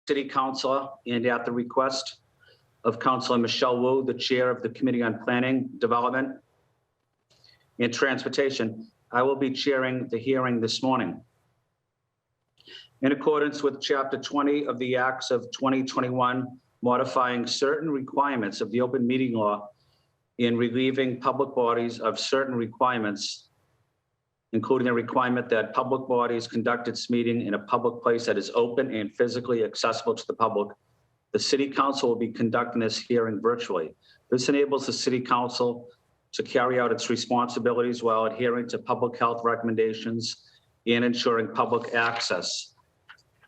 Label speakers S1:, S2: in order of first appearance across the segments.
S1: City Councilor and at the request of Councilor Michelle Wu, the Chair of the Committee on Planning, Development, and Transportation, I will be chairing the hearing this morning. In accordance with Chapter 20 of the Acts of 2021, modifying certain requirements of the open meeting law in relieving public bodies of certain requirements, including a requirement that public bodies conduct its meeting in a public place that is open and physically accessible to the public, the City Council will be conducting this hearing virtually. This enables the City Council to carry out its responsibilities while adhering to public health recommendations and ensuring public access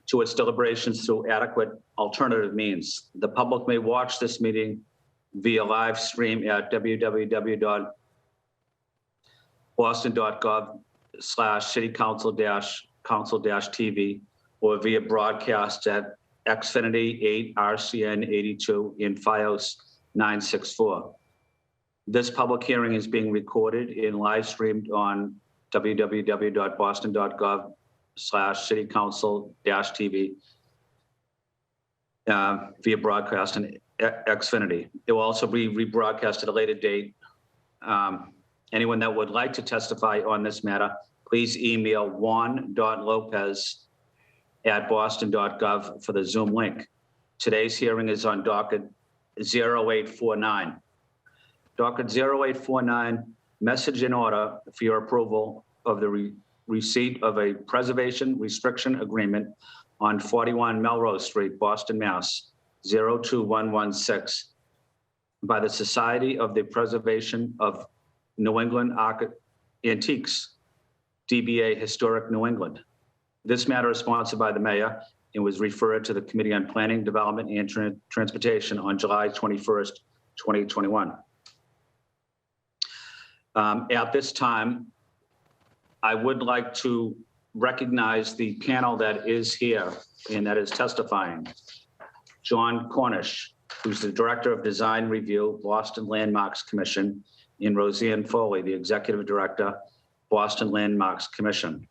S1: to its deliberations through adequate alternative means. The public may watch this meeting via live stream at www.boston.gov/citycouncil-council-TV or via broadcast at Xfinity 8 RCN 82 in FiOS 964. This public hearing is being recorded and live streamed on www.boston.gov/citycouncil-TV via broadcast and Xfinity. It will also be rebroadcast at a later date. Anyone that would like to testify on this matter, please email juan.lopez@boston.gov for the Zoom link. Today's hearing is on docket 0849. Docket 0849, message in order for your approval of the receipt of a preservation restriction agreement on 41 Melrose Street, Boston, Mass. 02116 by the Society of the Preservation of New England Antiques, DBA Historic New England. This matter is sponsored by the mayor and was referred to the Committee on Planning, Development, and Transportation on July 21st, 2021. At this time, I would like to recognize the panel that is here and that is testifying. John Cornish, who's the Director of Design Review, Boston Landmarks Commission, and Roseanne Foley, the Executive Director, Boston Landmarks Commission.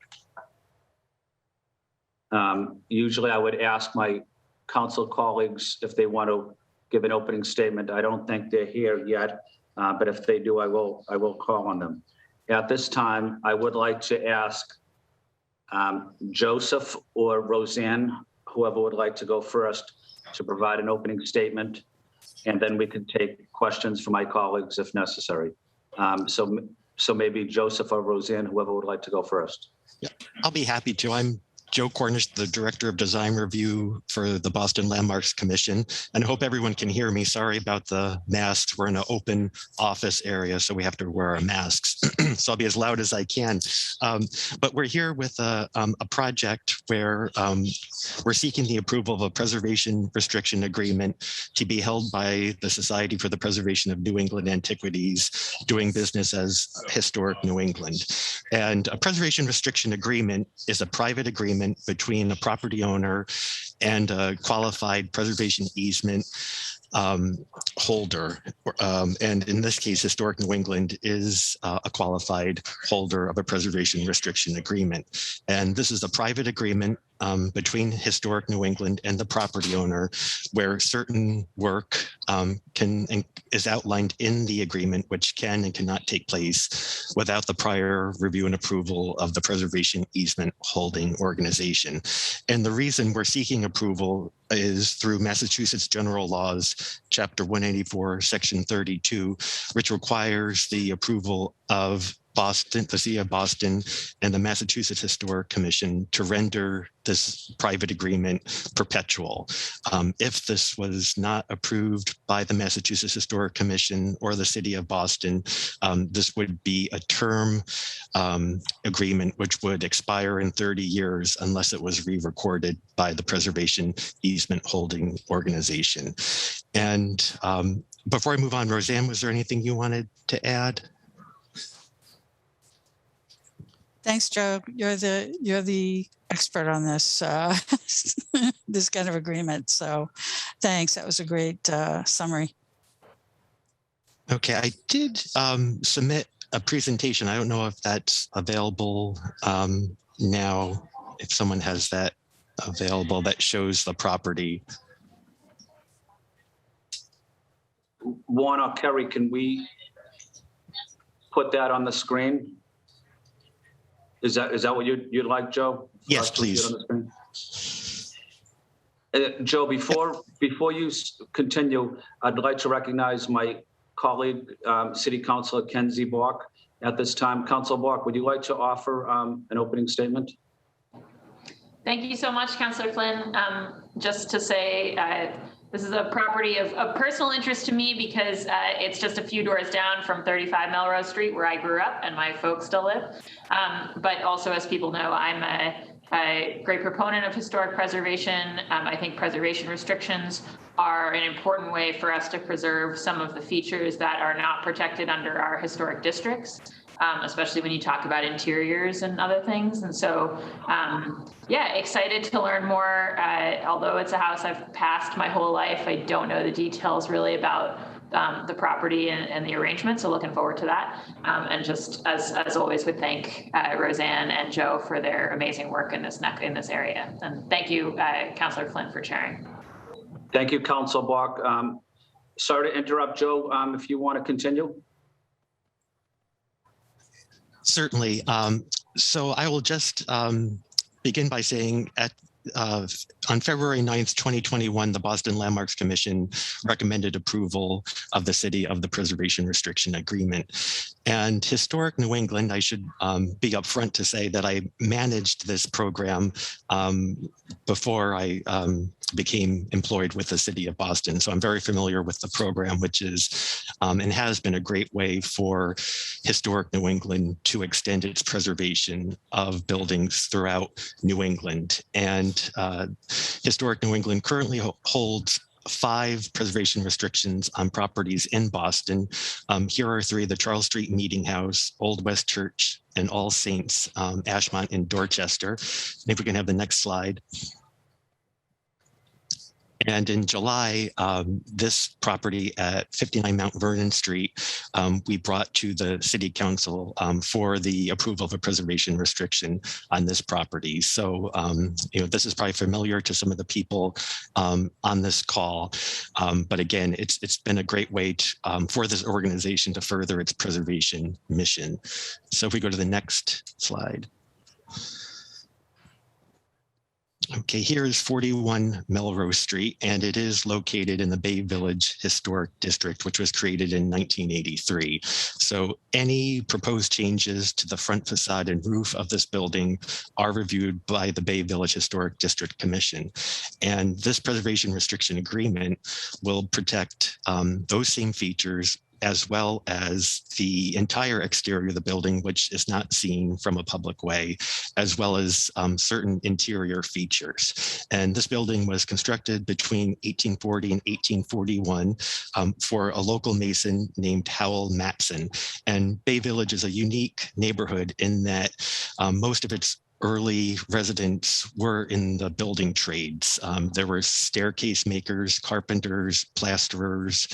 S1: Usually I would ask my council colleagues if they want to give an opening statement. I don't think they're here yet, but if they do, I will call on them. At this time, I would like to ask Joseph or Roseanne, whoever would like to go first, to provide an opening statement, and then we can take questions from my colleagues if necessary. So maybe Joseph or Roseanne, whoever would like to go first.
S2: Yeah, I'll be happy to. I'm Joe Cornish, the Director of Design Review for the Boston Landmarks Commission, and I hope everyone can hear me. Sorry about the masks. We're in an open office area, so we have to wear our masks. So I'll be as loud as I can. But we're here with a project where we're seeking the approval of a preservation restriction agreement to be held by the Society for the Preservation of New England Antiquities, doing business as Historic New England. And a preservation restriction agreement is a private agreement between a property owner and a qualified preservation easement holder. And in this case, Historic New England is a qualified holder of a preservation restriction agreement. And this is a private agreement between Historic New England and the property owner, where certain work is outlined in the agreement, which can and cannot take place without the prior review and approval of the preservation easement holding organization. And the reason we're seeking approval is through Massachusetts General Laws, Chapter 184, Section 32, which requires the approval of Boston, the City of Boston, and the Massachusetts Historic Commission to render this private agreement perpetual. If this was not approved by the Massachusetts Historic Commission or the City of Boston, this would be a term agreement which would expire in 30 years unless it was re-recorded by the Preservation Easement Holding Organization. And before I move on, Roseanne, was there anything you wanted to add?
S3: Thanks, Joe. You're the expert on this this kind of agreement. So, thanks. That was a great summary.
S2: Okay, I did submit a presentation. I don't know if that's available now. If someone has that available that shows the property.
S1: Warren or Kerry, can we put that on the screen? Is that what you'd like, Joe? For
S2: Yes,
S1: us to see it
S2: please.
S1: on the screen? Joe, before you continue, I'd like to recognize my colleague, City Councilor Kenzie Bork. At this time, Councilor Bork, would you like to offer an opening statement?
S4: Thank you so much, Councillor Flynn. Just to say, this is a property of personal interest to me because it's just a few doors down from 35 Melrose Street, where I grew up and my folks still live. But also, as people know, I'm a great proponent of historic preservation. I think preservation restrictions are an important way for us to preserve some of the features that are not protected under our historic districts. Especially when you talk about interiors and other things. And so, yeah, excited to learn more. Although it's a house I've passed my whole life, I don't know the details really about the property and the arrangement. So looking forward to that. And just as always, would thank Roseanne and Joe for their amazing work in this area. And thank you, Councillor Flynn, for sharing.
S1: Thank you, Councilor Bork. Sorry to interrupt, Joe, if you want to continue.
S2: Certainly. So I will just begin by saying on February 9th, 2021, the Boston Landmarks Commission recommended approval of the City of the Preservation Restriction Agreement. And Historic New England, I should be upfront to say that I managed this program before I became employed with the City of Boston. So I'm very familiar with the program, which is and has been a great way for Historic New England to extend its preservation of buildings throughout New England. And Historic New England currently holds 5 preservation restrictions on properties in Boston. Here are 3: the Charles Street Meeting House, Old West Church, and All Saints, Ashmont and Dorchester. And if we can have the next slide. And in July, this property at 59 Mount Vernon Street, we brought to the City Council for the approval of a preservation restriction on this property. So, this is probably familiar to some of the people on this call. But again, it's been a great way to, for this organization to further its preservation mission. So if we go to the next slide. Okay, here is 41 Melrose Street, and it is located in the Bay Village Historic District, which was created in 1983. So any proposed changes to the front facade and roof of this building are reviewed by the Bay Village Historic District Commission. And this preservation restriction agreement will protect those same features, as well as the entire exterior of the building, which is not seen from a public way, as well as certain interior features. And this building was constructed between 1840 and 1841 for a local mason named Howell Matson. And Bay Village is a unique neighborhood in that most of its early residents were in the building trades. There were staircase makers, carpenters, plasterers,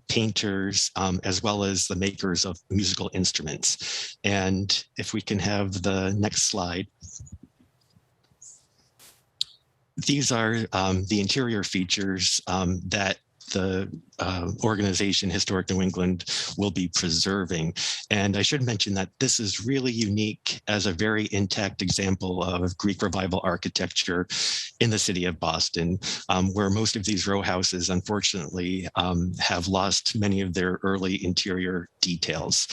S2: painters, as well as the makers of musical instruments. And if we can have the next slide. These are the interior features that the organization Historic New England will be preserving. And I should mention that this is really unique as a very intact example of Greek Revival architecture in the city of Boston, where most of these row houses, unfortunately, have lost many of their early interior details.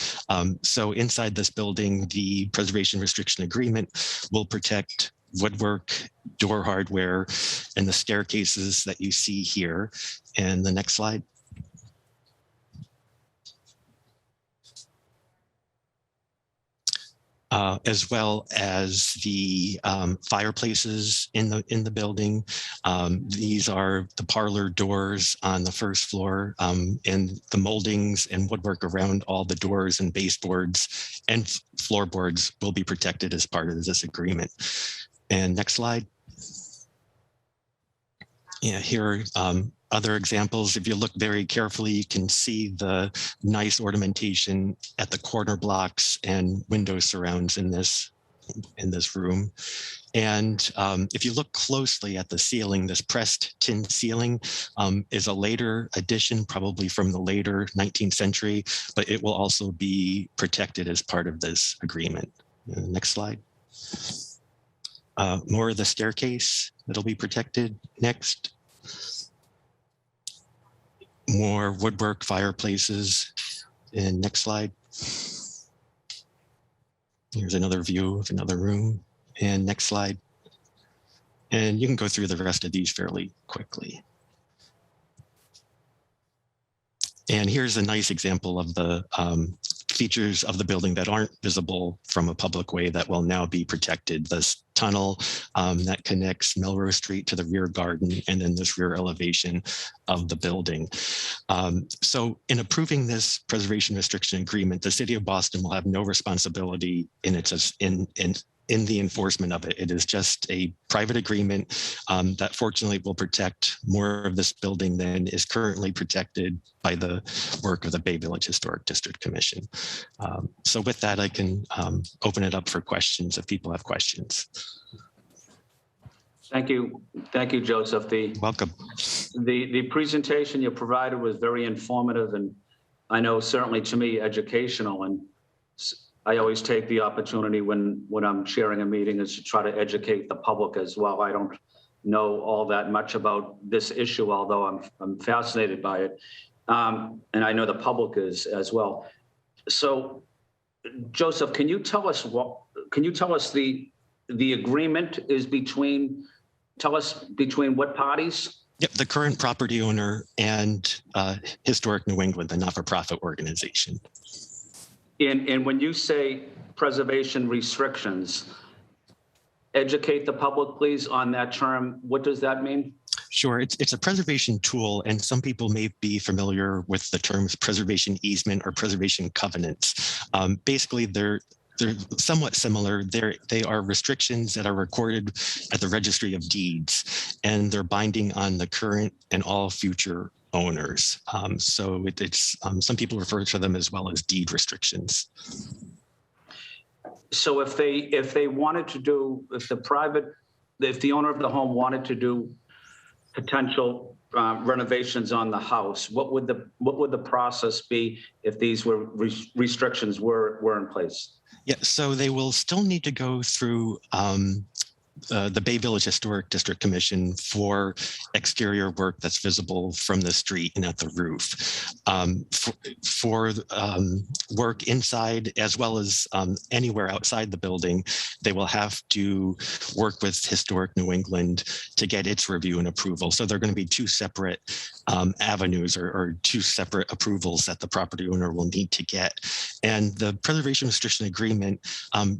S2: So inside this building, the Preservation Restriction Agreement will protect woodwork, door hardware, and the staircases that you see here. And the next slide. As well as the fireplaces in the building. These are the parlor doors on the first floor, and the moldings and woodwork around all the doors and baseboards and floorboards will be protected as part of this agreement. And next slide. Yeah, here are other examples. If you look very carefully, you can see the nice ornamentation at the corner blocks and window surrounds in this in this room. And if you look closely at the ceiling, this pressed tin ceiling is a later addition, probably from the later 19th century, but it will also be protected as part of this agreement. Next slide. More of the staircase that'll be protected. Next. More woodwork fireplaces. And next slide. Here's another view of another room. And next slide. And you can go through the rest of these fairly quickly. And here's a nice example of the features of the building that aren't visible from a public way that will now be protected. This tunnel that connects Melrose Street to the rear garden, and then this rear elevation of the building. So in approving this preservation restriction agreement, the city of Boston will have no responsibility in the enforcement of it. It is just a private agreement that fortunately will protect more of this building than is currently protected by the work of the Bay Village Historic District Commission. So with that, I can open it up for questions if people have questions.
S1: Thank you, Joseph.
S2: Welcome.
S1: The presentation you provided was very informative, and I know certainly to me educational, and I always take the opportunity when I'm chairing a meeting is to try to educate the public as well. I don't know all that much about this issue, although I'm fascinated by it. And I know the public is as well. So Joseph, can you tell us the agreement is between what parties?
S2: Yep, the current property owner and Historic New England, the not-for-profit organization.
S1: And when you say preservation restrictions, educate the public, please, on that term. What does that mean?
S2: Sure, it's a preservation tool, and some people may be familiar with the terms preservation easement or preservation covenants. Basically, they're somewhat similar. They are restrictions that are recorded at the Registry of Deeds, and they're binding on the current and all future owners. So it's some people refer to them as well as deed restrictions. So if the owner of the home wanted to do potential renovations on the house, what would the process be if these were restrictions were in place? Yeah, so they will still need to go through the Bay Village Historic District Commission for exterior work that's visible from the street and at the roof. For work inside as well as anywhere outside the building, they will have to work with Historic New England to get its review and approval. So they're going to be two separate avenues or two separate approvals that the property owner will need to get. And the preservation restriction agreement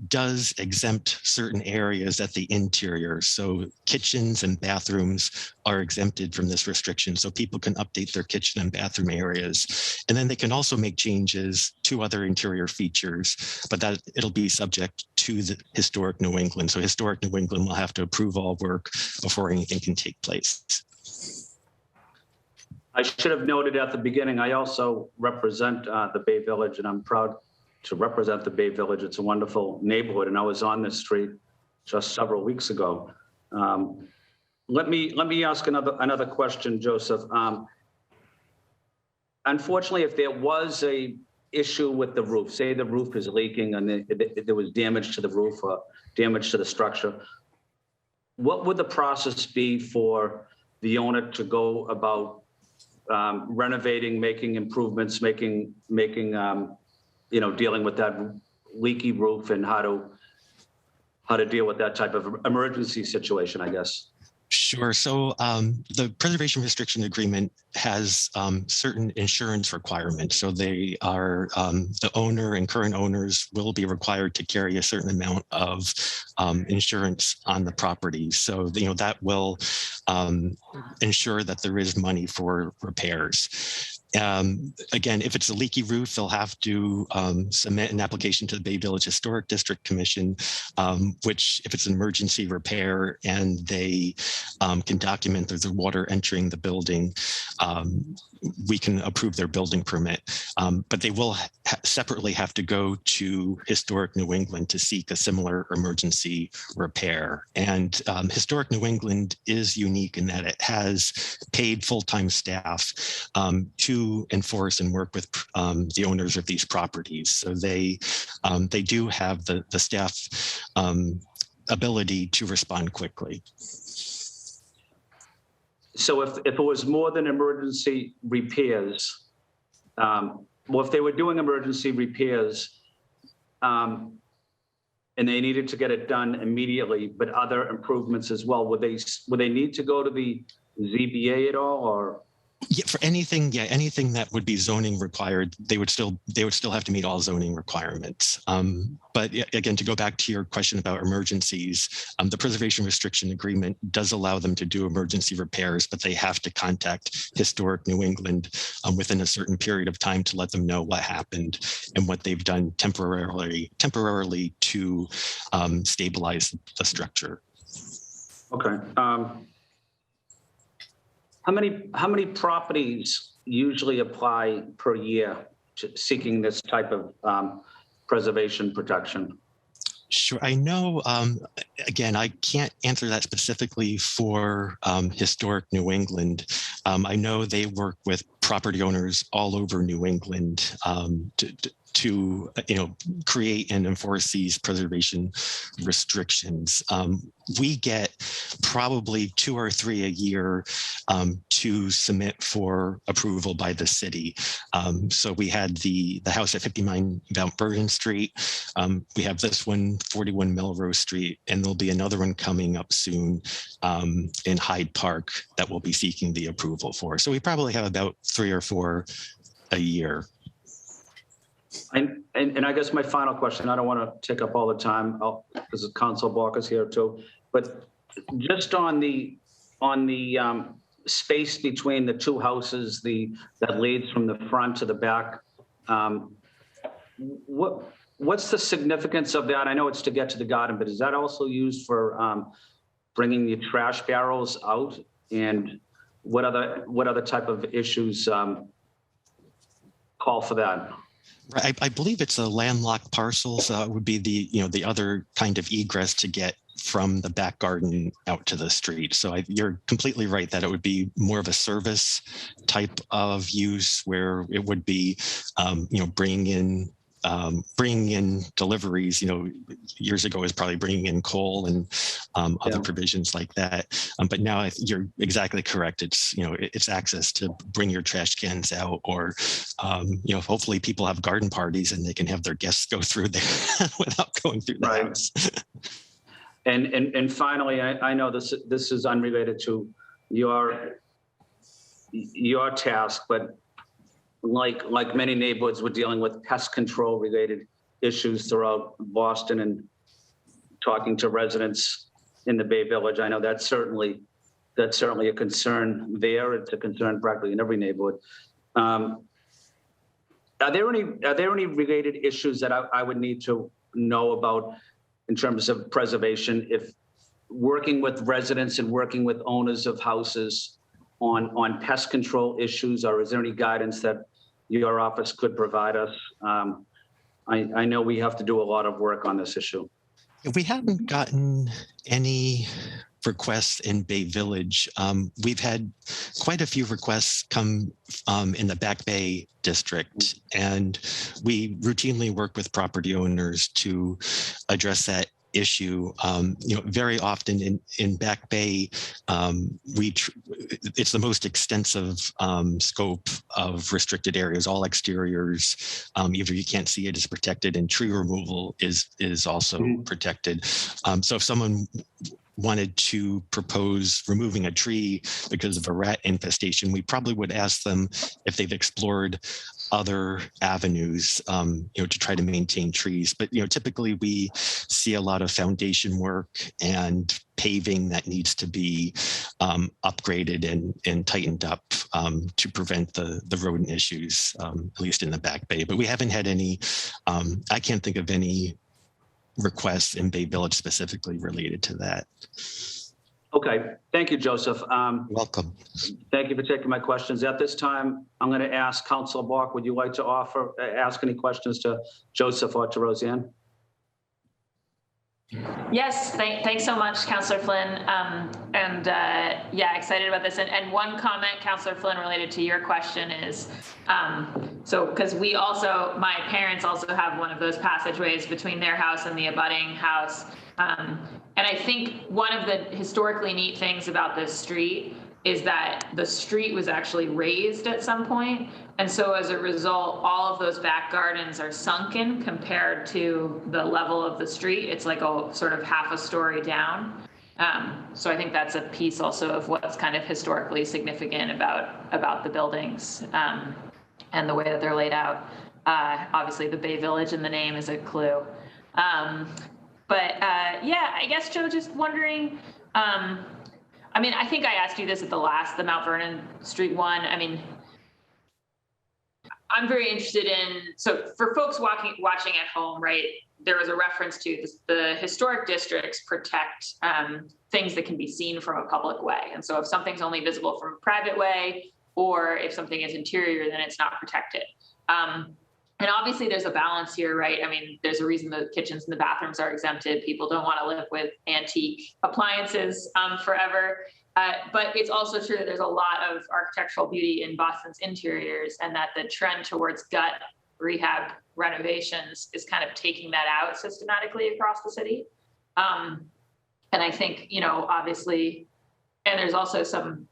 S2: does exempt certain areas at the interior. So kitchens and bathrooms are exempted from this restriction. So people can update their kitchen and bathroom areas. And then they can also make changes to other interior features, but that it'll be subject to the Historic New England. So Historic New England will have to approve all work before anything can take place. I should have noted at the beginning, I also represent the Bay Village, and I'm proud to represent the Bay Village. It's a wonderful neighborhood, and I was on this street just several weeks ago. Let me ask another question, Joseph. Unfortunately, if there was a issue with the roof, say the roof is leaking and there was damage to the roof or damage to the structure, what would the process be for the owner to go about renovating, making improvements, dealing with that leaky roof, and how to deal with that type of emergency situation, I guess? Sure. So the preservation restriction agreement has certain insurance requirements. So they are the owner and current owners will be required to carry a certain amount of insurance on the property. So that will ensure that there is money for repairs. Again, if it's a leaky roof, they'll have to submit an application to the Bay Village Historic District Commission, which if it's an emergency repair and they can document there's water entering the building, we can approve their building permit. But they will separately have to go to Historic New England to seek a similar emergency repair. And Historic New England is unique in that it has paid full-time staff to enforce and work with the owners of these properties. So they do have the staff ability to respond quickly.
S1: So if it was more than emergency repairs, well, if they were doing emergency repairs and they needed to get it done immediately, but other improvements as well, would they need to go to the ZBA at all, or?
S2: Yeah, for anything, anything that would be zoning required, they would still have to meet all zoning requirements. But again, to go back to your question about emergencies, the preservation restriction agreement does allow them to do emergency repairs, but they have to contact Historic New England within a certain period of time to let them know what happened and what they've done temporarily to stabilize the structure.
S1: Okay. How many properties usually apply per year to seeking this type of preservation protection?
S2: Sure. I know, again, I can't answer that specifically for Historic New England. I know they work with property owners all over New England to create and enforce these preservation restrictions. We get probably 2 or 3 a year to submit for approval by the city. So we had the house at 59 Mount Vernon Street. We have this one, 41 Melrose Street, and there'll be another one coming up soon in Hyde Park that we'll be seeking the approval for. So we probably have about 3 or 4 a year.
S1: And I guess my final question, I don't want to take up all the time because Council Barker's here too, but just on the space between the two houses, that leads from the front to the back, what's the significance of that? I know it's to get to the garden, but is that also used for bringing the trash barrels out? And what other type of issues call for that?
S2: I believe it's a landlocked parcel, so it would be the other kind of egress to get from the back garden out to the street. So you're completely right that it would be more of a service type of use where it would be, bringing in deliveries. Years ago is probably bringing in coal and other provisions like that. But now you're exactly correct. It's access to bring your trash cans out, or hopefully people have garden parties and they can have their guests go through there without going through the house.
S1: And finally, I know this is unrelated to your task, but like many neighborhoods, we're dealing with pest control related issues throughout Boston, and talking to residents in the Bay Village. I know that's certainly a concern there. It's a concern practically in every neighborhood. Are there any related issues that I would need to know about in terms of preservation, if working with residents and working with owners of houses on pest control issues, or is there any guidance that your office could provide us? I know we have to do a lot of work on this issue.
S2: We haven't gotten any requests in Bay Village. We've had quite a few requests come in the Back Bay district, and we routinely work with property owners to address that issue. Very often in Back Bay, it's the most extensive scope of restricted areas. All exteriors, either you can't see it, is protected, and tree removal is also protected. So if someone wanted to propose removing a tree because of a rat infestation, we probably would ask them if they've explored other avenues, to try to maintain trees. But, typically we see a lot of foundation work and paving that needs to be upgraded and tightened up to prevent the rodent issues, at least in the Back Bay. But we haven't had any, I can't think of any requests in Bay Village specifically related to that.
S1: Okay, thank you, Joseph.
S2: Welcome.
S1: Thank you for taking my questions. At this time, I'm going to ask Councilor Bork, would you like to ask any questions to Joseph or to Roseanne?
S4: Yes, thanks so much, Councillor Flynn. Yeah, excited about this. And one comment, Councillor Flynn, related to your question is, because my parents also have one of those passageways between their house and the abutting house. And I think one of the historically neat things about this street is that the street was actually raised at some point. And so as a result, all of those back gardens are sunken compared to the level of the street. It's like a sort of half a story down. So I think that's a piece also of what's kind of historically significant about the buildings and the way that they're laid out. Obviously the Bay Village in the name is a clue. Yeah, I guess, Joe, just wondering, I think I asked you this at the Mount Vernon Street one. I'm very interested in, so for folks watching at home, right, there was a reference to this, the historic districts protect things that can be seen from a public way. And so if something's only visible from a private way, or if something is interior, then it's not protected. And obviously there's a balance here, right? There's a reason the kitchens and the bathrooms are exempted. People don't want to live with antique appliances forever. But it's also true that there's a lot of architectural beauty in Boston's interiors, and that the trend towards gut rehab renovations is kind of taking that out systematically across the city. And I think, obviously, and there's also some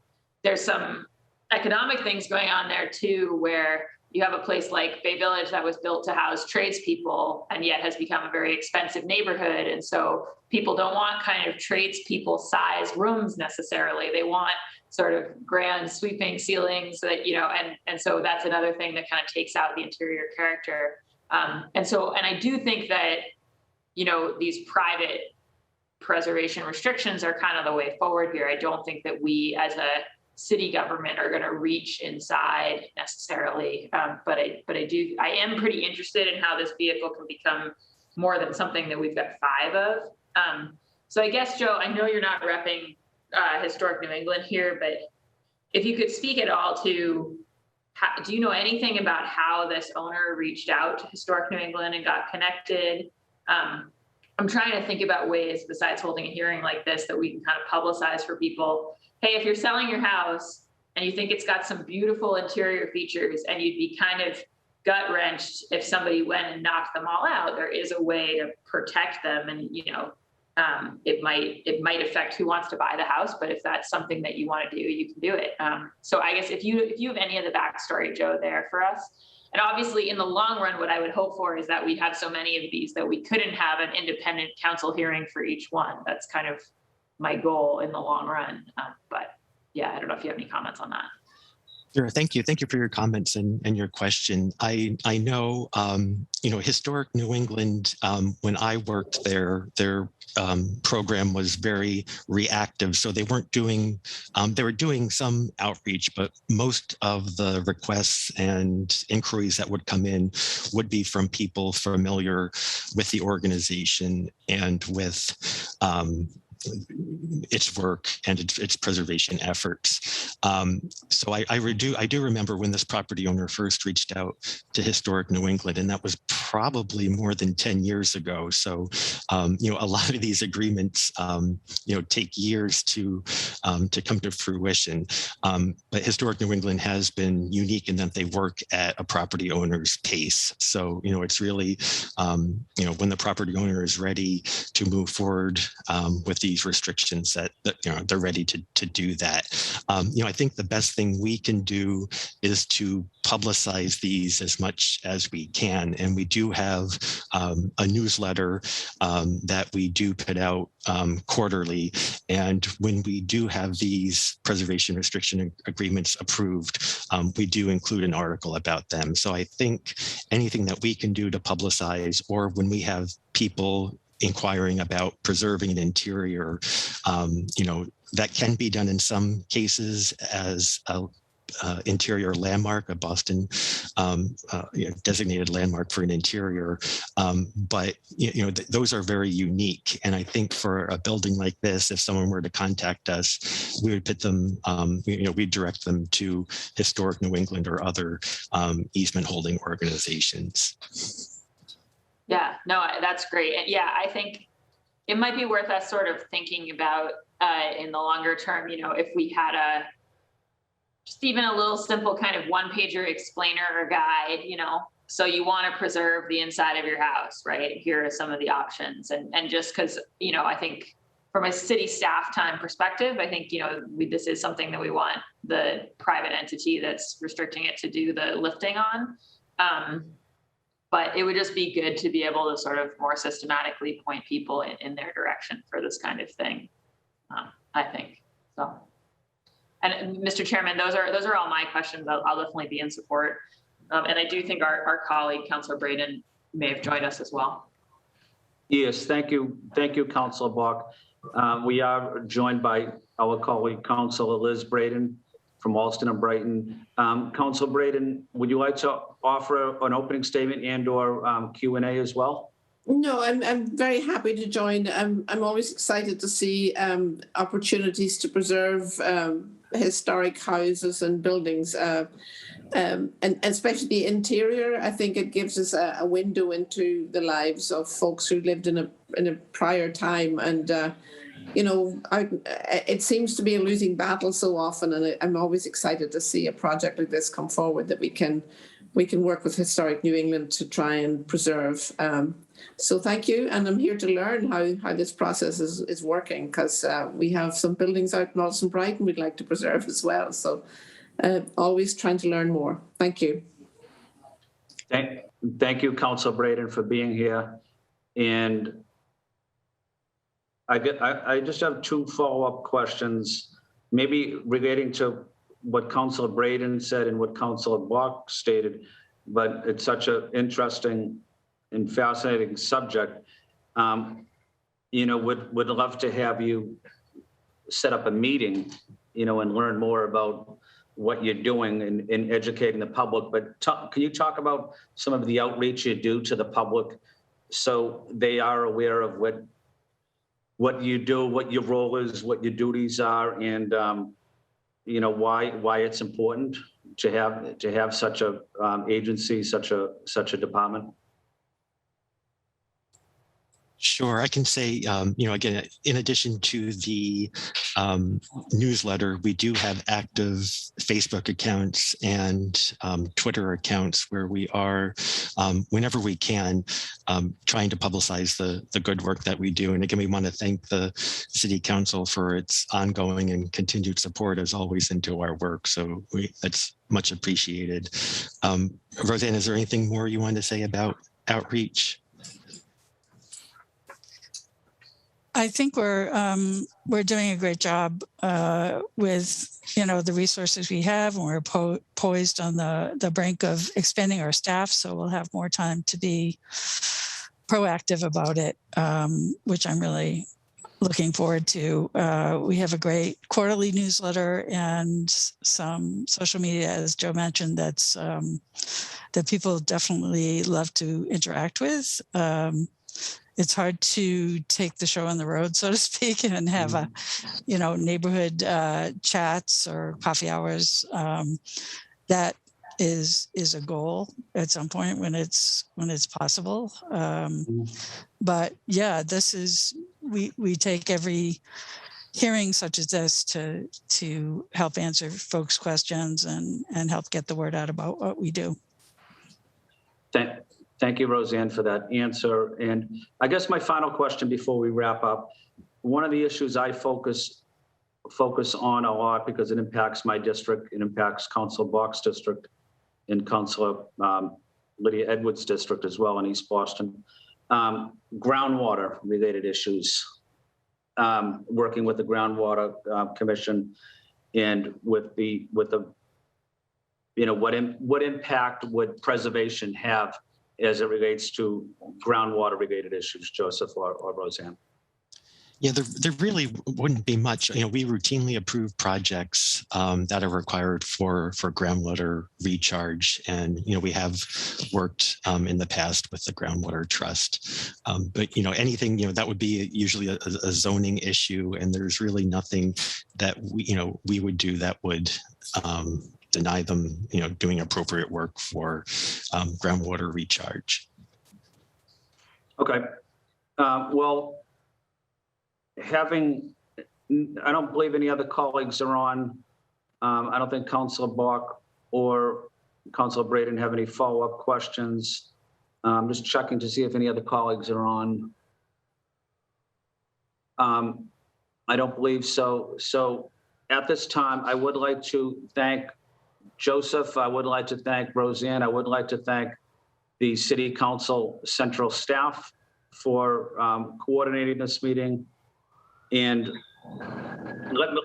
S4: economic things going on there too, where you have a place like Bay Village that was built to house tradespeople and yet has become a very expensive neighborhood. And so people don't want kind of tradespeople sized rooms necessarily. They want sort of grand sweeping ceilings that, and so that's another thing that kind of takes out the interior character. And I do think that, these private preservation restrictions are kind of the way forward here. I don't think that we as a city government are going to reach inside necessarily. But I am pretty interested in how this vehicle can become more than something that we've got 5 of. So I guess, Joe, I know you're not repping Historic New England here, but if you could speak at all to, do you know anything about how this owner reached out to Historic New England and got connected? I'm trying to think about ways besides holding a hearing like this that we can kind of publicize for people. Hey, if you're selling your house and you think it's got some beautiful interior features and you'd be kind of gut wrenched if somebody went and knocked them all out, there is a way to protect them. And, it might affect who wants to buy the house, but if that's something that you want to do, you can do it. So I guess if you have any of the backstory, Joe, there for us. And obviously in the long run, what I would hope for is that we have so many of these that we couldn't have an independent council hearing for each one. That's kind of my goal in the long run. But yeah, I don't know if you have any comments on that.
S2: Sure. Thank you. Thank you for your comments and your question. I know, Historic New England, when I worked there, their program was very reactive. So they weren't doing, they were doing some outreach, but most of the requests and inquiries that would come in would be from people familiar with the organization and with its work and its preservation efforts. So I do remember when this property owner first reached out to Historic New England, and that was probably more than 10 years ago. So, a lot of these agreements, take years to come to fruition. But Historic New England has been unique in that they work at a property owner's pace. So, it's really, when the property owner is ready to move forward with these restrictions that they're ready to do that. I think the best thing we can do is to publicize these as much as we can. And we do do have a newsletter that we do put out quarterly. And when we do have these preservation restriction agreements approved, we do include an article about them. So I think anything that we can do to publicize, or when we have people inquiring about preserving an interior, that can be done in some cases as a interior landmark, a Boston designated landmark for an interior. But those are very unique. And I think for a building like this, if someone were to contact us, we would put them, we'd direct them to Historic New England or other easement holding organizations.
S4: Yeah, no, that's great. And yeah, I think it might be worth us sort of thinking about in the longer term, if we had just even a little simple kind of one-pager explainer or guide, so you want to preserve the inside of your house, right? Here are some of the options. And just because, I think from a city staff time perspective, I think, this is something that we want the private entity that's restricting it to do the lifting on. But it would just be good to be able to sort of more systematically point people in their direction for this kind of thing, I think. So, and Mr. Chairman, those are all my questions. I'll definitely be in support. And I do think our colleague, Councilor Braden, may have joined us as well.
S1: Yes, thank you. Thank you, Councilor Bach. We are joined by our colleague, Councilor Liz Braden from Alston and Brighton. Councilor Braden, would you like to offer an opening statement and/or Q&A as well?
S5: No, I'm very happy to join. I'm always excited to see opportunities to preserve historic houses and buildings, and especially the interior. I think it gives us a window into the lives of folks who lived in a prior time, and it seems to be a losing battle so often, and I'm always excited to see a project like this come forward that we can work with Historic New England to try and preserve. So thank you, and I'm here to learn how this process is working, because we have some buildings out in Alston Brighton we'd like to preserve as well. So always trying to learn more. Thank you.
S1: Thank you, Councilor Braden, for being here. And I just have two follow-up questions, maybe relating to what Councilor Braden said and what Councilor Bach stated, but it's such an interesting and fascinating subject. Would love to have you set up a meeting, and learn more about what you're doing in educating the public. But can you talk about some of the outreach you do to the public so they are aware of what you do, what your role is, what your duties are, and why it's important to have such a agency, such a department?
S2: Sure, I can say, again, in addition to the newsletter, we do have active Facebook accounts and Twitter accounts where we are, whenever we can, trying to publicize the good work that we do. And again, we want to thank the City Council for its ongoing and continued support as always into our work. So that's much appreciated. Roseanne, is there anything more you want to say about outreach?
S3: I think we're doing a great job with the resources we have, and we're poised on the brink of expanding our staff, so we'll have more time to be proactive about it, which I'm really looking forward to. We have a great quarterly newsletter and some social media, as Joe mentioned, that people definitely love to interact with. It's hard to take the show on the road, so to speak, and have a, neighborhood chats or coffee hours. That is a goal at some point when it's possible. But yeah, we take every hearing such as this to help answer folks' questions and help get the word out about what we do.
S1: Thank you, Roseanne, for that answer. And I guess my final question before we wrap up, one of the issues I focus on a lot because it impacts my district, it impacts Councilor Bach's district and Councilor Lydia Edwards district as well in East Boston. Groundwater related issues, working with the groundwater commission and with the what impact would preservation have as it relates to groundwater related issues, Joseph or Roseanne?
S2: Yeah, there really wouldn't be much. We routinely approve projects that are required for groundwater recharge, and we have worked in the past with the groundwater trust. But anything that would be usually a zoning issue, and there's really nothing that we would do that would deny them doing appropriate work for groundwater recharge.
S1: Okay. Well, I don't believe any other colleagues are on. I don't think Councilor Bach or Councilor Braden have any follow-up questions. I'm just checking to see if any other colleagues are on. I don't believe so. So at this time, I would like to thank Joseph. I would like to thank Roseanne. I would like to thank the City Council Central staff for coordinating this meeting. And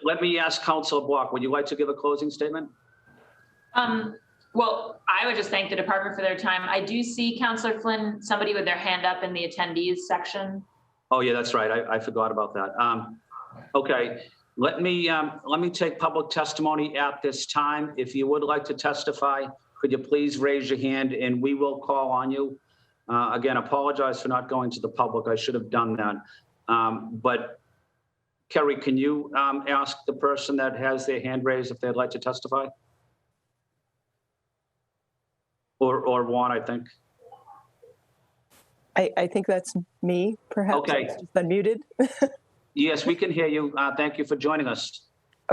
S1: let me ask Councilor Block, would you like to give a closing statement?
S4: Well, I would just thank the department for their time. I do see Councilor Flynn, somebody with their hand up in the attendees section.
S1: Oh yeah, that's right. I forgot about that. Okay, let me take public testimony at this time. If you would like to testify, could you please raise your hand and we will call on you. Again, apologize for not going to the public. I should have done that. But Kerry, can you ask the person that has their hand raised if they'd like to testify? Or Juan, I think.
S6: I think that's me, perhaps.
S1: Okay.
S6: It's just unmuted.
S1: Yes, we can hear you. Thank you for joining us.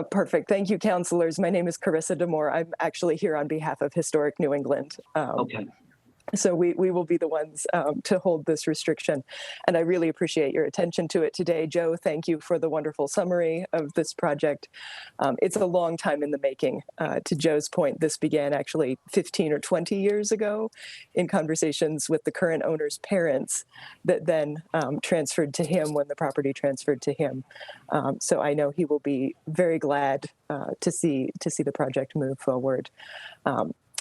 S6: Perfect. Thank you, councilors. My name is Carissa Demore. I'm actually here on behalf of Historic New England.
S1: Okay.
S6: So we will be the ones to hold this restriction. And I really appreciate your attention to it today. Joe, thank you for the wonderful summary of this project. It's a long time in the making. To Joe's point, this began actually 15 or 20 years ago in conversations with the current owner's parents that then transferred to him when the property transferred to him. So I know he will be very glad to see the project move forward.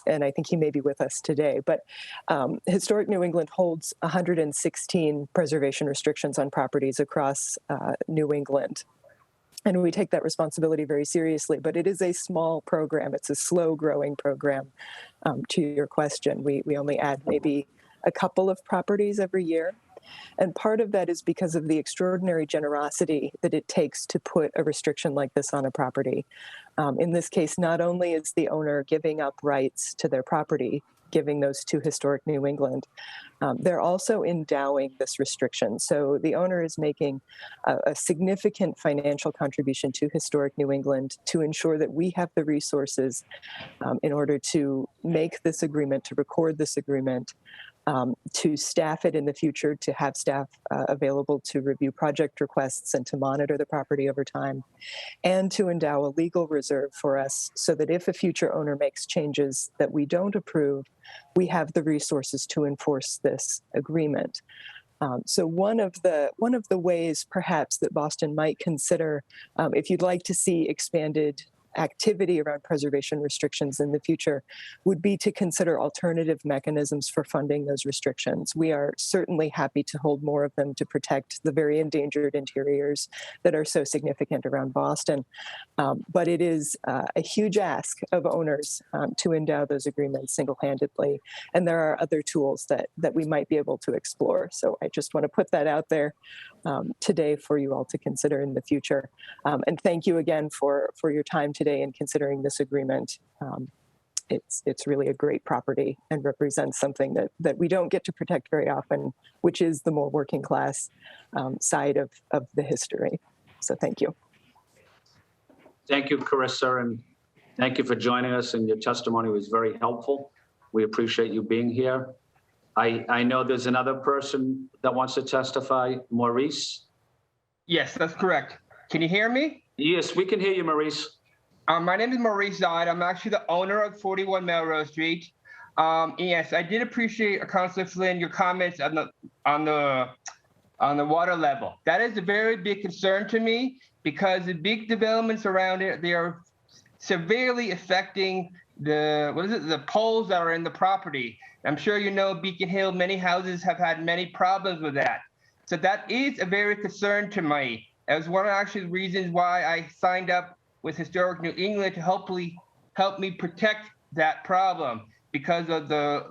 S6: And I think he may be with us today. But Historic New England holds 116 preservation restrictions on properties across New England. And we take that responsibility very seriously, but it is a small program. It's a slow growing program. To your question, we only add maybe a couple of properties every year. And part of that is because of the extraordinary generosity that it takes to put a restriction like this on a property. In this case, not only is the owner giving up rights to their property, giving those to Historic New England, they're also endowing this restriction. So the owner is making a significant financial contribution to Historic New England to ensure that we have the resources in order to make this agreement, to record this agreement, to staff it in the future, to have staff available to review project requests and to monitor the property over time, and to endow a legal reserve for us so that if a future owner makes changes that we don't approve, we have the resources to enforce this agreement. So one of the ways perhaps that Boston might consider, if you'd like to see expanded activity around preservation restrictions in the future, would be to consider alternative mechanisms for funding those restrictions. We are certainly happy to hold more of them to protect the very endangered interiors that are so significant around Boston. But it is a huge ask of owners to endow those agreements single-handedly. And there are other tools that we might be able to explore. So I just want to put that out there today for you all to consider in the future. And thank you again for your time today in considering this agreement. It's really a great property and represents something that we don't get to protect very often, which is the more working class side of the history. So thank you.
S1: Thank you, Carissa, and thank you for joining us, and your testimony was very helpful. We appreciate you being here. I know there's another person that wants to testify, Maurice.
S7: Yes, that's correct. Can you hear me?
S1: Yes, we can hear you, Maurice.
S7: My name is Maurice Dodd. I'm actually the owner of 41 Melrose Street. Yes, I did appreciate, Councilor Flynn, your comments on the water level. That is a very big concern to me because the big developments around it, they are severely affecting the poles that are in the property. I'm sure you know Beacon Hill, many houses have had many problems with that. So that is a very concern to me. That was one of actually the reasons why I signed up with Historic New England to hopefully help me protect that problem because of the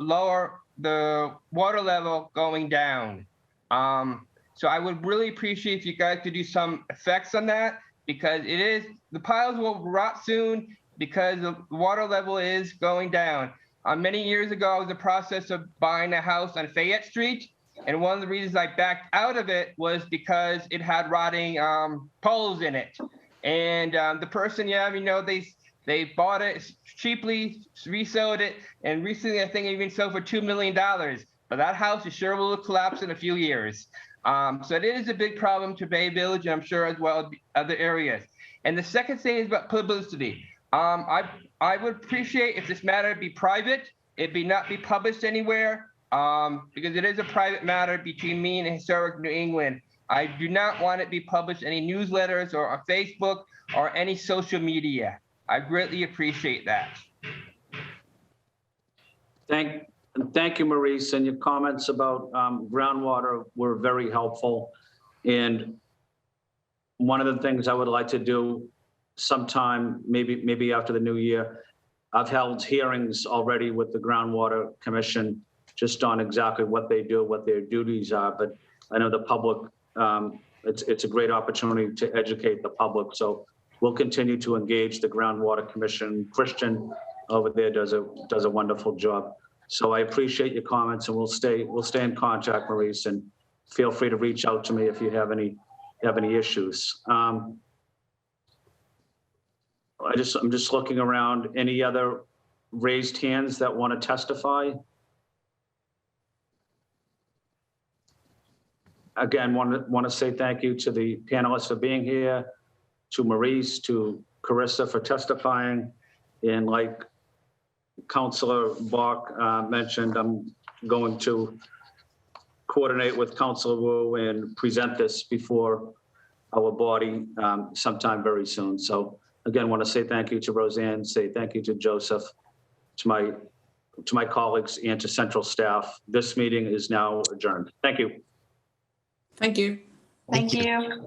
S7: water level going down. So I would really appreciate if you guys could do some effects on that because the piles will rot soon because the water level is going down. Many years ago, I was in the process of buying a house on Fayette Street. And one of the reasons I backed out of it was because it had rotting poles in it. And the person, they bought it cheaply, resold it, and recently I think it even sold for $2 million. But that house is sure will collapse in a few years. So it is a big problem to Bay Village, and I'm sure as well as other areas. And the second thing is about publicity. I would appreciate if this matter be private, not be published anywhere, because it is a private matter between me and Historic New England. I do not want it to be published in any newsletters or on Facebook or any social media. I greatly appreciate that.
S1: Thank you, Maurice, and your comments about groundwater were very helpful. And one of the things I would like to do sometime, maybe after the new year, I've held hearings already with the Groundwater Commission just on exactly what they do, what their duties are. But I know the public, it's a great opportunity to educate the public. So we'll continue to engage the Groundwater Commission. Christian over there does a wonderful job. So I appreciate your comments, and we'll stay in contact, Maurice, and feel free to reach out to me if you have any issues. I'm just looking around. Any other raised hands that want to testify? Again, want to say thank you to the panelists for being here, to Maurice, to Carissa for testifying, and like Councilor Bach mentioned, I'm going to coordinate with Councilor Wu and present this before our body sometime very soon. So again, want to say thank you to Roseanne, say thank you to Joseph, to my colleagues, and to central staff. This meeting is now adjourned. Thank you.
S5: Thank you.
S4: Thank you.